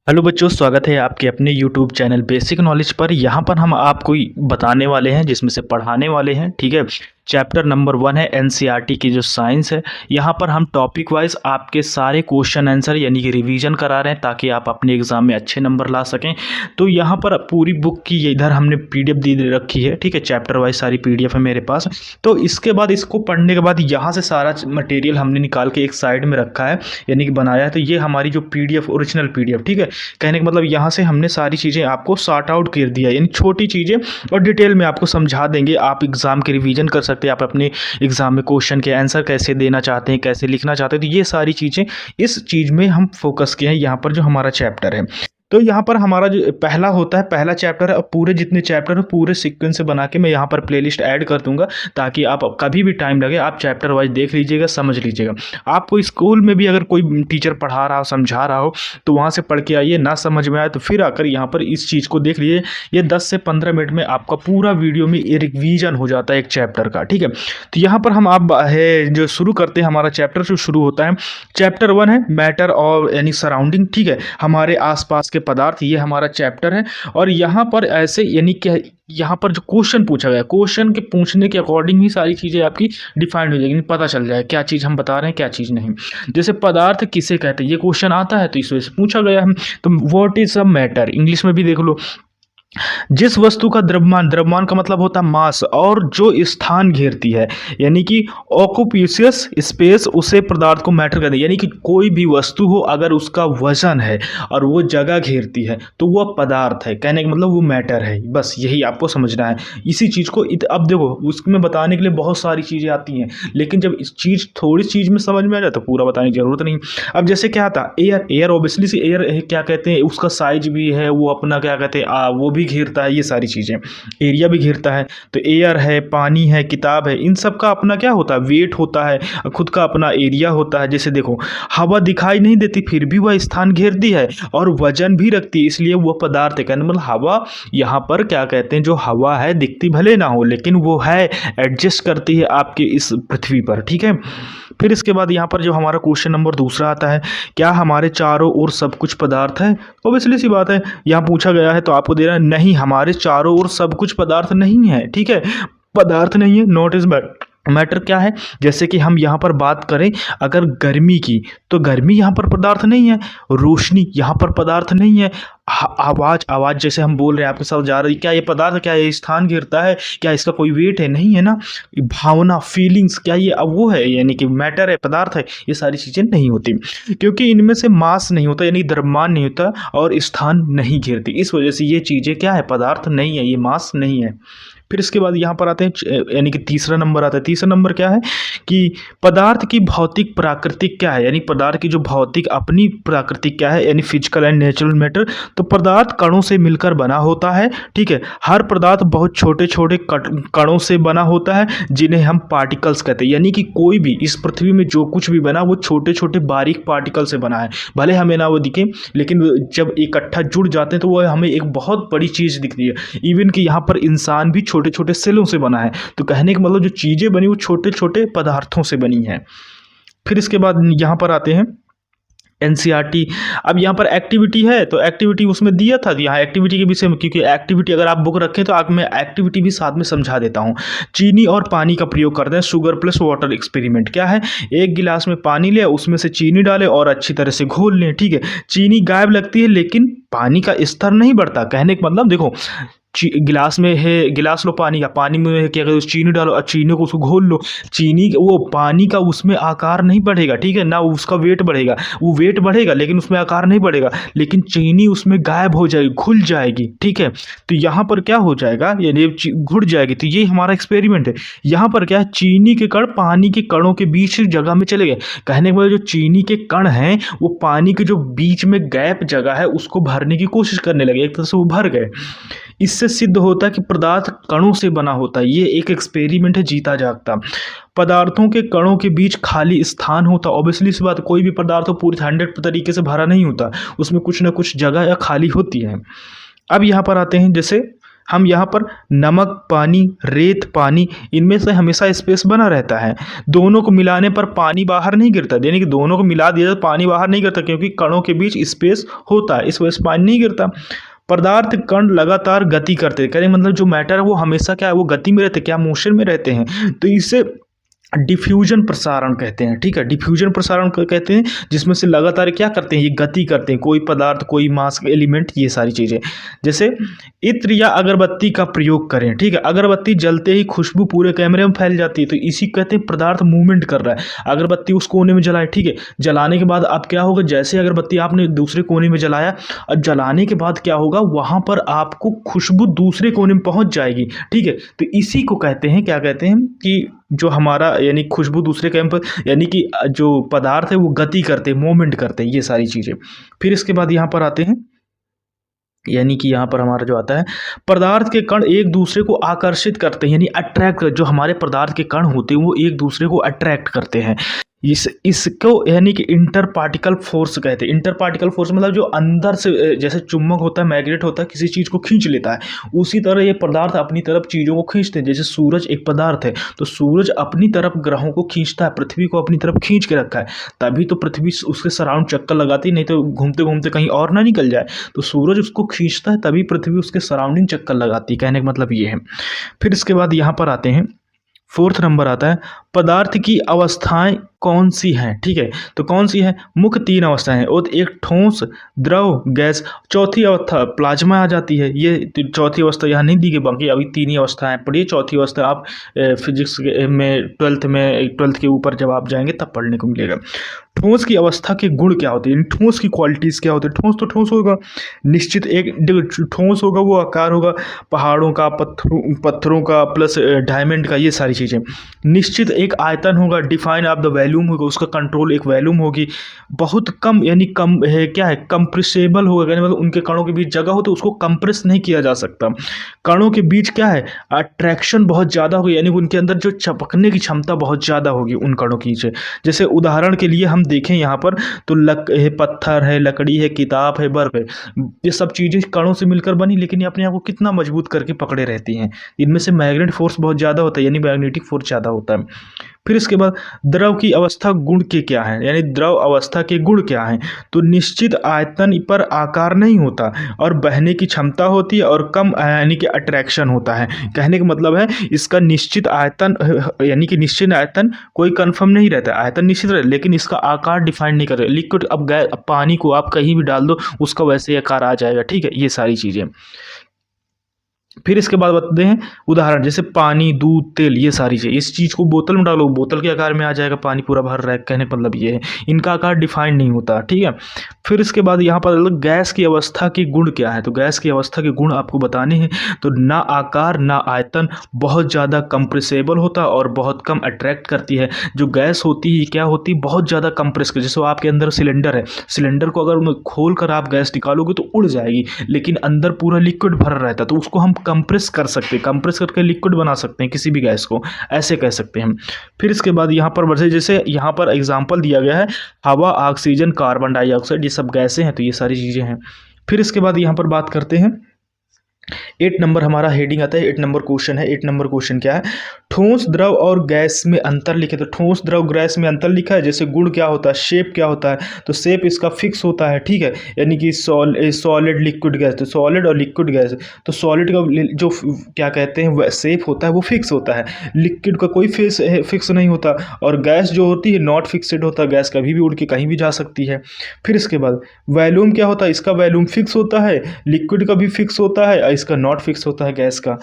Hello बच्चों, स्वागत है आपके अपने यूट्यूब चैनल बेसिक नॉलेज पर। यहाँ पर हम आपको बताने वाले हैं, जिसमें से पढ़ाने वाले हैं। ठीक है, चैप्टर नंबर 1 है एनसीईआरटी की जो साइंस है। यहाँ पर हम टॉपिक वाइज आपके सारे क्वेश्चन आंसर यानी कि रिवीजन करा रहे हैं, ताकि आप अपने एग्जाम में अच्छे नंबर ला सकें। तो यहाँ पर पूरी बुक की इधर हमने पीडीएफ दे रखी है। ठीक है, चैप्टर वाइज सारी पीडीएफ है मेरे पास। तो इसके बाद इसको पढ़ने के बाद यहाँ से सारा मटेरियल हमने निकाल के एक साइड में रखा है, यानी कि बनाया है। तो ये हमारी जो पीडीएफ, ओरिजिनल पीडीएफ, ठीक है, कहने का मतलब यहाँ से हमने सारी चीज़ें आपको सॉर्ट आउट कर दिया, यानी छोटी चीज़ें और डिटेल में आपको समझा देंगे। आप एग्जाम के रिवीजन कर सकते हैं, आप अपने एग्जाम में क्वेश्चन के आंसर कैसे देना चाहते हैं, कैसे लिखना चाहते हैं। तो ये सारी चीज़ें इस चीज़ में हम फोकस किए हैं यहाँ पर, जो हमारा चैप्टर है। तो यहाँ पर हमारा जो पहला होता है, पहला चैप्टर है, और पूरे जितने चैप्टर है पूरे सीक्वेंस से बना के मैं यहाँ पर प्लेलिस्ट ऐड कर दूंगा, ताकि आप कभी भी टाइम लगे आप चैप्टर वाइज देख लीजिएगा, समझ लीजिएगा। आपको स्कूल में भी अगर कोई टीचर पढ़ा रहा हो, समझा रहा हो, तो वहाँ से पढ़ के आइए। ना समझ में आए तो फिर आकर यहाँ पर इस चीज़ को देख लीजिए। ये 10 से 15 मिनट में आपका पूरा वीडियो में रिवीजन हो जाता है एक चैप्टर का। ठीक है, तो यहाँ पर हम आप है जो शुरू करते हैं, हमारा चैप्टर जो शुरू होता है, चैप्टर 1 है मैटर और यानी सराउंडिंग। ठीक है, हमारे आसपास के पदार्थ, ये हमारा चैप्टर है। और यहाँ पर ऐसे यानी कि यहाँ पर जो क्वेश्चन पूछा गया, क्वेश्चन के पूछने के अकॉर्डिंग ही सारी चीज़ें आपकी डिफाइंड हो जाएगी, पता चल जाए क्या चीज़ हम बता रहे हैं, क्या चीज़ नहीं। जैसे पदार्थ किसे कहते हैं, ये क्वेश्चन आता है तो इस वजह से पूछा गया है। तो what is a matter, English में भी देख लो। जिस वस्तु का द्रव्यमान, द्रव्यमान का मतलब होता है मास, और जो स्थान घेरती है, यानी कि ऑक्यूपेशियस स्पेस, उसे पदार्थ को मैटर कहते हैं। यानी कि कोई भी वस्तु हो, अगर उसका वजन है और वो जगह घेरती है तो वह पदार्थ है, कहने का मतलब वो मैटर है। बस यही आपको समझना है इसी चीज़ को। अब देखो, उसमें बताने के लिए बहुत सारी चीज़ें आती हैं, लेकिन जब इस चीज़ थोड़ी चीज़ में समझ में आ जाए तो पूरा बताने की जरूरत नहीं। अब जैसे क्या था, एयर, एयर ऑब्वियसली से एयर क्या कहते हैं, उसका साइज भी है, वो अपना क्या कहते हैं, वो भी घेरता है, ये सारी चीज़ें, एरिया भी घेरता है। तो एयर है, पानी है, किताब है, इन सब का अपना क्या होता है, वेट होता है, खुद का अपना एरिया होता है। जैसे देखो, हवा दिखाई नहीं देती फिर भी वह स्थान घेरती है और वजन भी रखती है, इसलिए वह पदार्थ है। कहने मतलब हवा, यहाँ पर क्या कहते हैं, जो हवा है दिखती भले ना हो, लेकिन वो है, एडजस्ट करती है आपके इस पृथ्वी पर। ठीक है, फिर इसके बाद यहाँ पर जो हमारा क्वेश्चन नंबर दूसरा आता है, क्या हमारे चारों ओर सब कुछ पदार्थ है। ऑब्वियसली सी बात है, यहाँ पूछा गया है तो आपको दे रहा है, नहीं हमारे चारों ओर सब कुछ पदार्थ नहीं है। ठीक है, पदार्थ नहीं है, नॉट इज मैटर क्या है। जैसे कि हम यहाँ पर बात करें अगर गर्मी की, तो गर्मी यहाँ पर पदार्थ नहीं है। रोशनी यहाँ पर पदार्थ नहीं है। आवाज़, आवाज़ जैसे हम बोल रहे हैं आपके साथ जा रही, क्या ये पदार्थ, क्या ये स्थान घेरता है, क्या इसका कोई वेट है, नहीं है ना। भावना, फीलिंग्स, क्या ये अब वो है, यानी कि मैटर है, पदार्थ है। ये सारी चीज़ें नहीं होती, क्योंकि इनमें से मास नहीं होता, यानी द्रव्यमान नहीं होता और स्थान नहीं घेरती। इस वजह से ये चीज़ें क्या है, पदार्थ नहीं है, ये मास नहीं है। फिर इसके बाद यहाँ पर आते हैं, यानी कि तीसरा नंबर आता है। तीसरा नंबर क्या है कि पदार्थ की भौतिक प्राकृतिक क्या है, यानी पदार्थ की जो भौतिक अपनी प्राकृतिक क्या है, यानी फिजिकल एंड नेचुरल मैटर। तो पदार्थ कणों से मिलकर बना होता है। ठीक है, हर पदार्थ बहुत छोटे छोटे कणों से बना होता है, जिन्हें हम पार्टिकल्स कहते हैं। यानी कि कोई भी इस पृथ्वी में जो कुछ भी बना वो छोटे छोटे बारीक पार्टिकल से बना है, भले हमें ना वो दिखे, लेकिन जब इकट्ठा जुड़ जाते हैं तो वो हमें एक बहुत बड़ी चीज़ दिखती है। इवन कि यहाँ पर इंसान भी छोटे छोटे सेलों से बना है। तो कहने का मतलब जो चीजें बनी वो छोटे छोटे पदार्थों से बनी है। फिर इसके बाद यहां पर आते हैं एनसीईआरटी। अब यहाँ पर एक्टिविटी है, तो एक्टिविटी उसमें दिया था, यहाँ एक्टिविटी के विषय में, क्योंकि एक्टिविटी अगर आप बुक रखें तो आप मैं एक्टिविटी भी साथ में समझा देता हूँ। चीनी और पानी का प्रयोग करते हैं, शुगर प्लस वाटर एक्सपेरिमेंट। क्या है, एक गिलास में पानी ले, उसमें से चीनी डालें और अच्छी तरह से घोल लें। ठीक है, चीनी गायब लगती है लेकिन पानी का स्तर नहीं बढ़ता। कहने का मतलब देखो, गिलास में है, गिलास लो पानी का, पानी में क्या करो, चीनी डालो और चीनी को उसको घोल लो, चीनी वो पानी का उसमें आकार नहीं बढ़ेगा। ठीक है ना, उसका वेट बढ़ेगा, वो वेट बढ़ेगा लेकिन उसमें आकार नहीं बढ़ेगा, लेकिन चीनी उसमें गायब हो जाएगी, घुल जाएगी। ठीक है, तो यहाँ पर क्या हो जाएगा, यानी घुल जाएगी। तो ये हमारा एक्सपेरिमेंट है। यहाँ पर क्या है, चीनी के कण पानी के कणों के बीच जगह में चले गए। कहने के बाद जो चीनी के कण हैं वो पानी के जो बीच में गैप जगह है उसको भरने की कोशिश करने लगे, एक तरह से वो भर गए। इससे सिद्ध होता है कि पदार्थ कणों से बना होता है। ये एक एक्सपेरिमेंट है जीता जागता। पदार्थों के कणों के बीच खाली स्थान होता, ऑब्वियसली इस बात, कोई भी पदार्थ पूरी 100 तरीके से भरा नहीं होता, उसमें कुछ ना कुछ जगह या खाली होती है। अब यहाँ पर आते हैं, जैसे हम यहाँ पर नमक पानी, रेत पानी, इनमें से हमेशा स्पेस बना रहता है। दोनों को मिलाने पर पानी बाहर नहीं गिरता, यानी कि दोनों को मिला दिया तो पानी बाहर नहीं गिरता, क्योंकि कणों के बीच स्पेस होता है, इस वजह से पानी नहीं गिरता। पदार्थ कण लगातार गति करते हैं, कहने का मतलब जो मैटर है वो हमेशा क्या है, वो गति में रहते हैं, क्या मोशन में रहते हैं, तो इसे डिफ्यूजन प्रसारण कहते हैं। ठीक है, डिफ्यूजन प्रसारण कहते हैं, जिसमें से लगातार क्या करते हैं, ये गति करते हैं, कोई पदार्थ, कोई मास एलिमेंट, ये सारी चीज़ें। जैसे इत्र या अगरबत्ती का प्रयोग करें। ठीक है, अगरबत्ती जलते ही खुशबू पूरे कमरे में फैल जाती है, तो इसी कहते हैं पदार्थ मूवमेंट कर रहा है। अगरबत्ती उस कोने में जलाए, ठीक है, जलाने के बाद अब क्या होगा, जैसे अगरबत्ती आपने दूसरे कोने में जलाया, और जलाने के बाद क्या होगा, वहाँ पर आपको खुशबू दूसरे कोने में पहुँच जाएगी। ठीक है, तो इसी को कहते हैं, क्या कहते हैं कि जो हमारा यानी खुशबू दूसरे कैंप पर, यानी कि जो पदार्थ है वो गति करते हैं, मूवमेंट करते हैं, ये सारी चीज़ें। फिर इसके बाद यहाँ पर आते हैं, यानी कि यहाँ पर हमारा जो आता है, पदार्थ के कण एक दूसरे को आकर्षित करते हैं, यानी अट्रैक्ट, जो हमारे पदार्थ के कण होते हैं वो एक दूसरे को अट्रैक्ट करते हैं। इसको यानी कि इंटर पार्टिकल फोर्स कहते हैं। इंटर पार्टिकल फोर्स मतलब जो अंदर से, जैसे चुंबक होता है, मैग्नेट होता है, किसी चीज़ को खींच लेता है, उसी तरह ये पदार्थ अपनी तरफ चीज़ों को खींचते हैं। जैसे सूरज एक पदार्थ है, तो सूरज अपनी तरफ ग्रहों को खींचता है, पृथ्वी को अपनी तरफ खींच के रखा है, तभी तो पृथ्वी उसके सराउंड चक्कर लगाती, नहीं तो घूमते घूमते कहीं और ना निकल जाए, तो सूरज उसको खींचता है, तभी पृथ्वी उसके सराउंडिंग चक्कर लगाती है, कहने का मतलब ये है। फिर इसके बाद यहाँ पर आते हैं, फोर्थ नंबर आता है, पदार्थ की अवस्थाएं कौन सी हैं। ठीक है, तो कौन सी है, मुख्य 3 अवस्थाएं हैं, और एक ठोस, द्रव, गैस, चौथी अवस्था प्लाज्मा आ जाती है। ये चौथी अवस्था यहाँ नहीं दी गई, बाकी अभी 3 ही अवस्थाएं पढ़िए। चौथी अवस्था आप फिजिक्स में 12th के ऊपर जब आप जाएंगे तब पढ़ने को मिलेगा। ठोस की अवस्था के गुण क्या होते हैं, ठोस की क्वालिटीज़ क्या होती है। ठोस तो ठोस होगा, निश्चित एक ठोस होगा, वो आकार होगा पहाड़ों का, पत्थरों का, प्लस डायमंड का, ये सारी चीज़ें। निश्चित एक आयतन होगा, डिफाइन ऑफ द वॉल्यूम होगा, उसका कंट्रोल एक वॉल्यूम होगी। बहुत कम, यानी कम है, क्या है, कंप्रेसेबल होगा, यानी मतलब उनके कणों के बीच जगह हो तो उसको कंप्रेस नहीं किया जा सकता। कणों के बीच क्या है, अट्रैक्शन बहुत ज़्यादा होगी, यानी उनके अंदर जो चपकने की क्षमता बहुत ज़्यादा होगी उन कणों की। जैसे उदाहरण के लिए हम देखें यहाँ पर, तो पत्थर है, लकड़ी है, किताब है, बर्फ है, ये सब चीज़ें कणों से मिलकर बनी, लेकिन ये अपने आप को कितना मजबूत करके पकड़े रहती हैं। इनमें से मैग्नेट फोर्स बहुत ज़्यादा होता है, यानी मैग्नेटिक फोर्स ज़्यादा होता है। फिर इसके बाद द्रव की अवस्था गुण के क्या है, यानी द्रव अवस्था के गुण क्या हैं, तो निश्चित आयतन पर आकार नहीं होता, और बहने की क्षमता होती है, और कम यानी कि अट्रैक्शन होता है। कहने का मतलब है इसका निश्चित आयतन, यानी कि निश्चित आयतन कोई कंफर्म नहीं रहता, आयतन निश्चित रहता, लेकिन इसका आकार डिफाइन नहीं कर रहे। लिक्विड, अब पानी को आप कहीं भी डाल दो उसका वैसे ही आकार आ जाएगा। ठीक है, ये सारी चीज़ें। फिर इसके बाद बताते हैं उदाहरण, जैसे पानी, दूध, तेल, ये सारी चीज़, इस चीज़ को बोतल में डालो, बोतल के आकार में आ जाएगा, पानी पूरा भर रहा है, कहने का मतलब ये है, इनका आकार डिफाइन नहीं होता। ठीक है, फिर इसके बाद यहाँ पर गैस की अवस्था के गुण क्या है, तो गैस की अवस्था के गुण आपको बताने हैं। तो ना आकार ना आयतन, बहुत ज़्यादा कंप्रेसेबल होता है और बहुत कम अट्रैक्ट करती है। जो गैस होती है क्या होती है, बहुत ज़्यादा कंप्रेस कर, जैसे आपके अंदर सिलेंडर है, सिलेंडर को अगर खोल कर आप गैस निकालोगे तो उड़ जाएगी, लेकिन अंदर पूरा लिक्विड भर रहता है, तो उसको हम कंप्रेस कर सकते हैं, कंप्रेस करके लिक्विड बना सकते हैं किसी भी गैस को, ऐसे कह सकते हैं हम। फिर इसके बाद यहाँ पर जैसे यहाँ पर एग्जांपल दिया गया है, हवा, ऑक्सीजन, कार्बन डाइऑक्साइड, ये सब गैसें हैं, तो ये सारी चीज़ें हैं। फिर इसके बाद यहाँ पर बात करते हैं, 8 नंबर हमारा हेडिंग आता है, 8 नंबर क्वेश्चन है। 8 नंबर क्वेश्चन क्या है, ठोस, द्रव और गैस में अंतर लिखे। तो ठोस, द्रव, गैस में अंतर लिखा है, जैसे गुण क्या होता है, शेप क्या होता है, तो शेप इसका फिक्स होता है। ठीक है, यानी कि सॉलिड, लिक्विड, गैस, तो सॉलिड और लिक्विड गैस, तो सॉलिड का जो क्या कहते हैं शेप होता है वो फिक्स होता है, लिक्विड का कोई फिक्स नहीं होता, और गैस जो होती है नॉट फिक्सड होता है, गैस कभी भी उड़ के कहीं भी जा सकती है। फिर इसके बाद वॉल्यूम क्या होता है, इसका वॉल्यूम फिक्स होता है, लिक्विड का भी फिक्स होता है, इसका नॉट फिक्स होता है गैस का।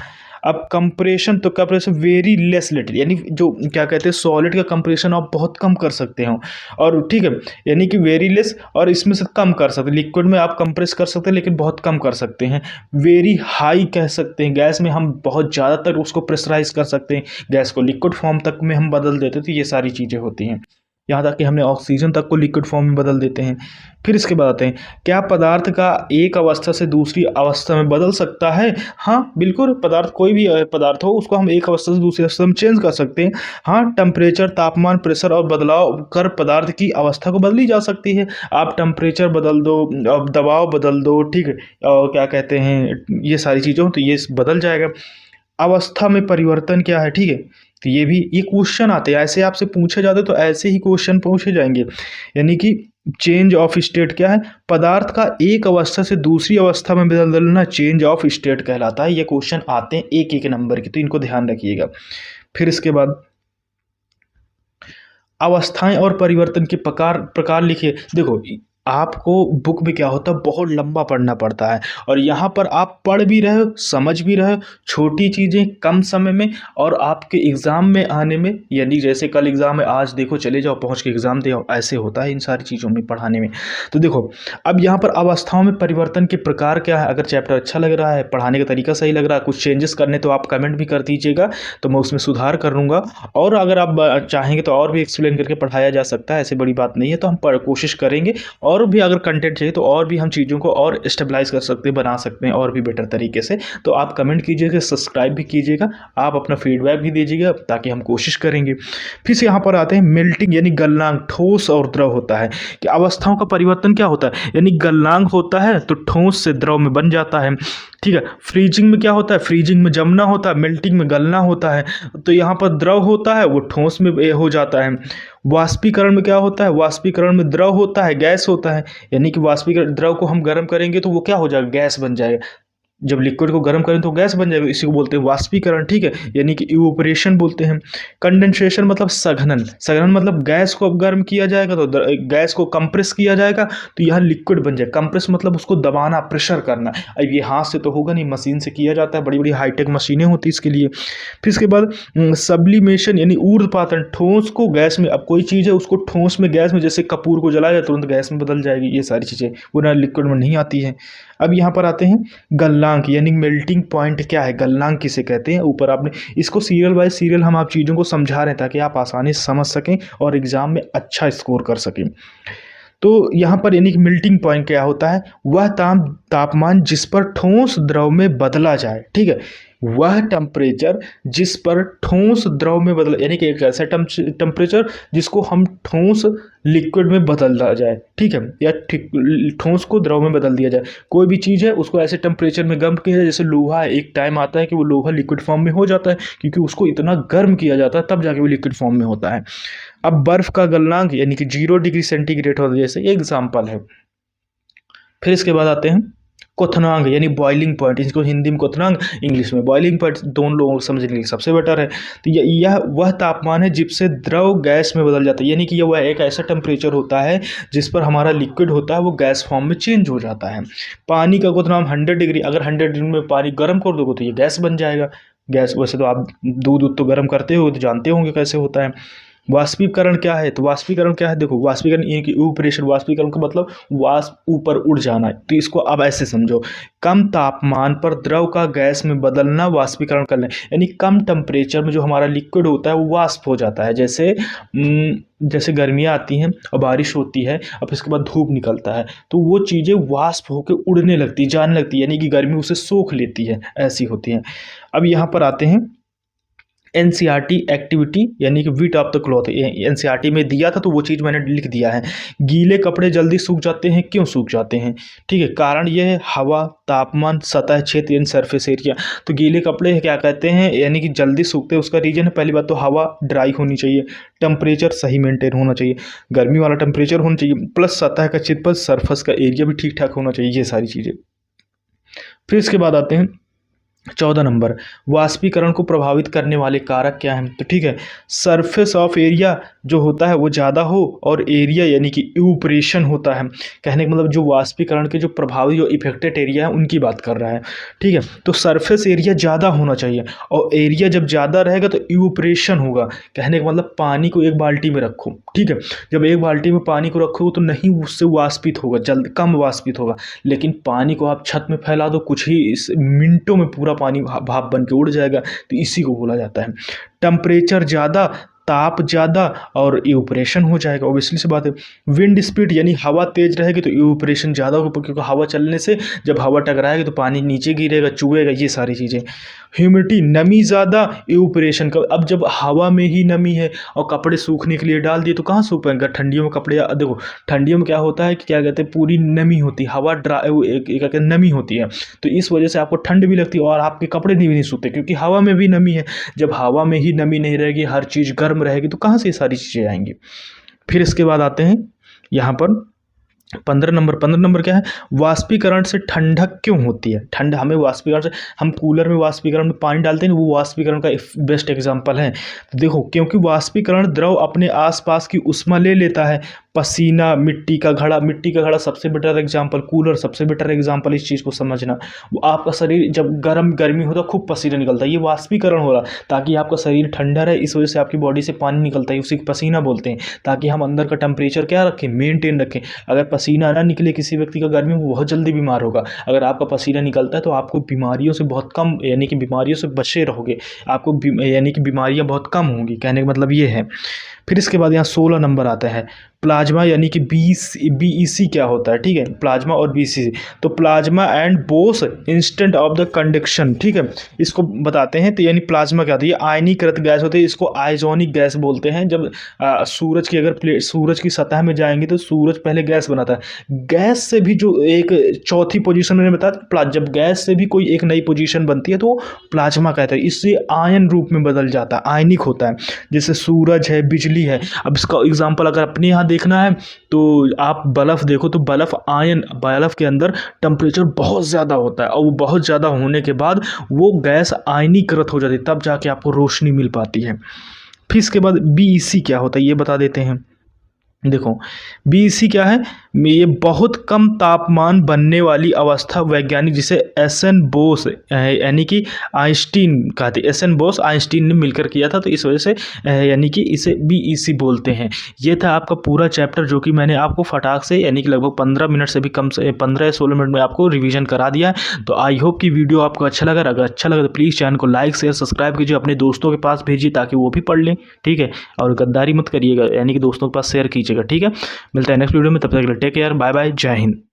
अब कंप्रेशन, तो कंप्रेशन वेरी लेस लिटिल, यानी जो क्या कहते हैं सॉलिड का कंप्रेशन आप बहुत कम कर सकते हो, और ठीक है, यानी कि वेरी लेस, और इसमें से कम कर सकते हैं। लिक्विड में आप कंप्रेस कर सकते हैं लेकिन बहुत कम कर सकते हैं। वेरी हाई कह सकते हैं, गैस में हम बहुत ज़्यादातर उसको प्रेशराइज कर सकते हैं, गैस को लिक्विड फॉर्म तक में हम बदल देते हैं, तो ये सारी चीज़ें होती हैं। यहाँ तक कि हमने ऑक्सीजन तक को लिक्विड फॉर्म में बदल देते हैं। फिर इसके बाद आते हैं, क्या पदार्थ का एक अवस्था से दूसरी अवस्था में बदल सकता है? हाँ बिल्कुल, पदार्थ कोई भी पदार्थ हो उसको हम एक अवस्था से दूसरी अवस्था में चेंज कर सकते हैं। हाँ, टेम्परेचर, तापमान, प्रेशर और बदलाव कर पदार्थ की अवस्था को बदली जा सकती है। आप टेम्परेचर बदल दो, अब दबाव बदल दो, ठीक है, और क्या कहते हैं, ये सारी चीज़ों तो ये बदल जाएगा। अवस्था में परिवर्तन क्या है, ठीक है, तो ये क्वेश्चन आते हैं, ऐसे आपसे पूछे जाते तो ऐसे ही क्वेश्चन पूछे जाएंगे। यानी कि चेंज ऑफ स्टेट क्या है? पदार्थ का एक अवस्था से दूसरी अवस्था में बदलना चेंज ऑफ स्टेट कहलाता है। ये क्वेश्चन आते हैं एक एक नंबर के, तो इनको ध्यान रखिएगा। फिर इसके बाद अवस्थाएं और परिवर्तन के प्रकार लिखिए। देखो, आपको बुक में क्या होता है, बहुत लंबा पढ़ना पड़ता है, और यहाँ पर आप पढ़ भी रहे हो, समझ भी रहे हो, छोटी चीज़ें कम समय में, और आपके एग्ज़ाम में आने में, यानी जैसे कल एग्ज़ाम है, आज देखो चले जाओ पहुँच के एग्ज़ाम दे आओ, ऐसे होता है इन सारी चीज़ों में पढ़ाने में। तो देखो, अब यहाँ पर अवस्थाओं में परिवर्तन के प्रकार क्या है। अगर चैप्टर अच्छा लग रहा है, पढ़ाने का तरीका सही लग रहा है, कुछ चेंजेस करने तो आप कमेंट भी कर दीजिएगा, तो मैं उसमें सुधार कर लूँगा। और अगर आप चाहेंगे तो और भी एक्सप्लेन करके पढ़ाया जा सकता है, ऐसी बड़ी बात नहीं है, तो हम कोशिश करेंगे। और भी अगर कंटेंट चाहिए तो और भी हम चीज़ों को और स्टेबलाइज कर सकते हैं, बना सकते हैं और भी बेटर तरीके से। तो आप कमेंट कीजिएगा, सब्सक्राइब भी कीजिएगा, आप अपना फीडबैक भी दीजिएगा, ताकि हम कोशिश करेंगे। फिर से यहाँ पर आते हैं, मेल्टिंग यानी गलनांक, ठोस और द्रव होता है कि अवस्थाओं का परिवर्तन क्या होता है, यानी गलनांक होता है तो ठोस से द्रव में बन जाता है, ठीक है। फ्रीजिंग में क्या होता है, फ्रीजिंग में जमना होता है, मेल्टिंग में गलना होता है, तो यहाँ पर द्रव होता है वो ठोस में हो जाता है। वाष्पीकरण में क्या होता है, वाष्पीकरण में द्रव होता है, गैस होता है, यानी कि वाष्पीकरण, द्रव को हम गर्म करेंगे तो वो क्या हो जाएगा, गैस बन जाएगा। जब लिक्विड को गर्म करें तो गैस बन जाएगा, इसी को बोलते हैं वाष्पीकरण, ठीक है, यानी कि इवोपरेशन बोलते हैं। कंडेंसेशन मतलब सघनन, सघनन मतलब गैस को अब गर्म किया जाएगा तो गैस को कंप्रेस किया जाएगा तो यह लिक्विड बन जाएगा। कंप्रेस मतलब उसको दबाना, प्रेशर करना। अब ये हाथ से तो होगा नहीं, मशीन से किया जाता है, बड़ी बड़ी हाईटेक मशीनें होती है इसके लिए। फिर इसके बाद सब्लिमेशन यानी ऊर्ध्वपातन, ठोस को गैस में, अब कोई चीज़ है उसको ठोस में, गैस में, जैसे कपूर को जलाया तुरंत गैस में बदल जाएगी, ये सारी चीज़ें वो ना लिक्विड में नहीं आती हैं। अब यहाँ पर आते हैं गलनांक यानी मेल्टिंग पॉइंट क्या है, गलनांक किसे कहते हैं। ऊपर आपने इसको सीरियल बाय सीरियल हम आप चीज़ों को समझा रहे हैं ताकि आप आसानी से समझ सकें और एग्जाम में अच्छा स्कोर कर सकें। तो यहाँ पर यानी कि मेल्टिंग पॉइंट क्या होता है, वह तापमान जिस पर ठोस द्रव में बदला जाए, ठीक है, वह टेम्परेचर जिस पर ठोस द्रव में बदला, यानी कि एक ऐसा टेम्परेचर जिसको हम ठोस लिक्विड में बदला जाए, ठीक है, या ठोस को द्रव में बदल दिया जाए। कोई भी चीज़ है उसको ऐसे टेम्परेचर में गर्म किया जाए, जैसे लोहा है, एक टाइम आता है कि वो लोहा लिक्विड फॉर्म में हो जाता है, क्योंकि उसको इतना गर्म किया जाता है तब जाके वो लिक्विड फॉर्म में होता है। अब बर्फ का गलनांक यानी कि 0 डिग्री सेंटीग्रेड होता है, जैसे ये एग्जाम्पल है। फिर इसके बाद आते हैं क्वथनांक यानी बॉइलिंग पॉइंट, इसको हिंदी में क्वथनांक, इंग्लिश में बॉइलिंग पॉइंट, दोनों लोगों को समझने के लिए सबसे बेटर है। तो यह वह तापमान है जिससे द्रव गैस में बदल जाता है, यानी कि यह वह एक ऐसा टेम्परेचर होता है जिस पर हमारा लिक्विड होता है वो गैस फॉर्म में चेंज हो जाता है। पानी का क्वथनांक 100 डिग्री, अगर 100 डिग्री में पानी गर्म कर दोगे तो ये गैस बन जाएगा। गैस, वैसे तो आप दूध तो गर्म करते हो तो जानते होंगे कैसे होता है। वाष्पीकरण क्या है, तो वाष्पीकरण क्या है, देखो वाष्पीकरण ये कि इवैपोरेशन, वाष्पीकरण का मतलब वाष्प ऊपर उड़ जाना है, तो इसको अब ऐसे समझो, कम तापमान पर द्रव का गैस में बदलना वाष्पीकरण करना, यानी कम टेम्परेचर में जो हमारा लिक्विड होता है वो वाष्प हो जाता है। जैसे गर्मियाँ आती हैं और बारिश होती है, अब इसके बाद धूप निकलता है तो वो चीज़ें वाष्प होकर उड़ने लगती, जाने लगती, यानी कि गर्मी उसे सोख लेती है, ऐसी होती हैं। अब यहाँ पर आते हैं एनसीईआरटी एक्टिविटी यानी कि विट ऑफ द क्लॉथ, एनसीईआरटी में दिया था तो वो चीज़ मैंने लिख दिया है। गीले कपड़े जल्दी सूख जाते हैं, क्यों सूख जाते हैं, ठीक है, कारण ये है हवा, तापमान, सतह क्षेत्र यानी सरफेस एरिया। तो गीले कपड़े क्या कहते हैं, यानी कि जल्दी सूखते हैं, उसका रीजन है, पहली बात तो हवा ड्राई होनी चाहिए, टेम्परेचर सही मेंटेन होना चाहिए, गर्मी वाला टेम्परेचर होना चाहिए, प्लस सतह का क्षेत्रफल, सरफेस का एरिया भी ठीक ठाक होना चाहिए, ये सारी चीज़ें। फिर इसके बाद आते हैं 14 नंबर, वाष्पीकरण को प्रभावित करने वाले कारक क्या हैं, तो ठीक है, सरफेस ऑफ एरिया जो होता है वो ज़्यादा हो, और एरिया यानी कि इवैपोरेशन होता है, कहने का मतलब जो वाष्पीकरण के जो प्रभावी, जो इफेक्टेड एरिया है उनकी बात कर रहा है, ठीक है। तो सरफेस एरिया ज़्यादा होना चाहिए, और एरिया जब ज़्यादा रहेगा तो इवैपोरेशन होगा, कहने का मतलब पानी को एक बाल्टी में रखो, ठीक है, जब एक बाल्टी में पानी को रखोगे तो नहीं उससे वाष्पित होगा, जल्द कम वाष्पित होगा, लेकिन पानी को आप छत में फैला दो, कुछ ही मिनटों में पूरा पानी भाप बन के उड़ जाएगा, तो इसी को बोला जाता है। टेम्परेचर ज़्यादा ताप ज़्यादा और इवेपोरेशन हो जाएगा, ऑब्वियसली सी बात है। विंड स्पीड यानी हवा तेज रहेगी तो इवेपोरेशन ज़्यादा होगा, क्योंकि हवा चलने से जब हवा टकराएगी तो पानी नीचे गिरेगा, चुएगा, ये सारी चीज़ें। ह्यूमिडिटी, नमी ज़्यादा, इवेपोरेशन का। अब जब हवा में ही नमी है और कपड़े सूखने के लिए डाल दिए तो कहाँ सूख पाएंगे? ठंडियों में कपड़े, देखो ठंडियों में क्या होता है कि क्या कहते हैं, पूरी नमी होती है, हवा क्या कहते हैं, नमी होती है, तो इस वजह से आपको ठंड भी लगती है और आपके कपड़े भी नहीं सूखते, क्योंकि हवा में भी नमी है। जब हवा में ही नमी नहीं रहेगी, हर चीज़ गर्म रहेगी, तो कहाँ से ये सारी चीज़ें आएंगी? फिर इसके बाद आते हैं यहाँ पर 15 नंबर क्या है? वाष्पीकरण से ठंडक क्यों होती है? ठंड हमें वाष्पीकरण से, हम कूलर में वाष्पीकरण में पानी डालते हैं, वो वाष्पीकरण का बेस्ट एग्जांपल है। तो देखो, क्योंकि वाष्पीकरण द्रव अपने आसपास की ऊष्मा ले लेता है। पसीना, मिट्टी का घड़ा सबसे बेटर एग्जांपल, कूलर सबसे बेटर एग्जांपल, इस चीज़ को समझना। वो आपका शरीर जब गर्मी होता है, खूब पसीना निकलता है, ये वाष्पीकरण हो रहा, ताकि आपका शरीर ठंडा रहे, इस वजह से आपकी बॉडी से पानी निकलता है, उसी को पसीना बोलते हैं, ताकि हम अंदर का टेम्परेचर क्या रखें, मेनटेन रखें। अगर पसीना ना निकले किसी व्यक्ति का गर्मी में, वो बहुत जल्दी बीमार होगा। अगर आपका पसीना निकलता है तो आपको बीमारियों से बहुत कम, यानी कि बीमारियों से बचे रहोगे, आपको यानी कि बीमारियां बहुत कम होंगी, कहने का मतलब ये है। फिर इसके बाद यहाँ 16 नंबर आता है, प्लाज्मा यानी कि बीईसी क्या होता है, ठीक है, प्लाज्मा और बीईसी। तो plasma and boss instant of the conduction, ठीक है, इसको बताते हैं। तो यानी प्लाज्मा क्या होता है? ये आयनीकृत गैस होती है, इसको आइजोनिक गैस बोलते हैं। जब सूरज की, अगर प्लेट सूरज की सतह में जाएंगे तो सूरज पहले गैस बनाता है, गैस से भी जो एक चौथी पोजीशन मैंने बताया, जब गैस से भी कोई एक नई पोजीशन बनती है तो वो प्लाज्मा कहते हैं। इससे आयन रूप में बदल जाता है, आयनिक होता है, जैसे सूरज है, बिजली है। अब इसका एग्जाम्पल अगर अपने यहाँ देखना है तो आप बल्ब देखो, तो बल्ब के अंदर टेम्परेचर बहुत ज़्यादा होता है, और वो बहुत ज़्यादा होने के बाद वो गैस आयनीकृत हो जाती है, तब जाके आपको रोशनी मिल पाती है। फिर इसके बाद बीईसी क्या होता है ये बता देते हैं। देखो, बीईसी क्या है? ये बहुत कम तापमान बनने वाली अवस्था, वैज्ञानिक जिसे एस.एन. बोस यानी कि आइंस्टीन कहते, एस.एन. बोस आइंस्टीन ने मिलकर किया था, तो इस वजह से यानी कि इसे बीईसी बोलते हैं। ये था आपका पूरा चैप्टर, जो कि मैंने आपको फटाक से, यानी कि लगभग 15 मिनट से भी कम से 15 या 16 मिनट में आपको रिवीजन करा दिया है। तो आई होप कि वीडियो आपको अच्छा लगा। अगर अच्छा लगा तो प्लीज़ चैनल को लाइक शेयर सब्सक्राइब कीजिए, अपने दोस्तों के पास भेजिए ताकि वो भी पढ़ लें, ठीक है। और गद्दारी मत करिएगा, यानी कि दोस्तों के पास शेयर कीजिएगा, ठीक है। मिलता है नेक्स्ट वीडियो में, तब तक के लिए टेक केयर, बाय बाय, जय हिंद।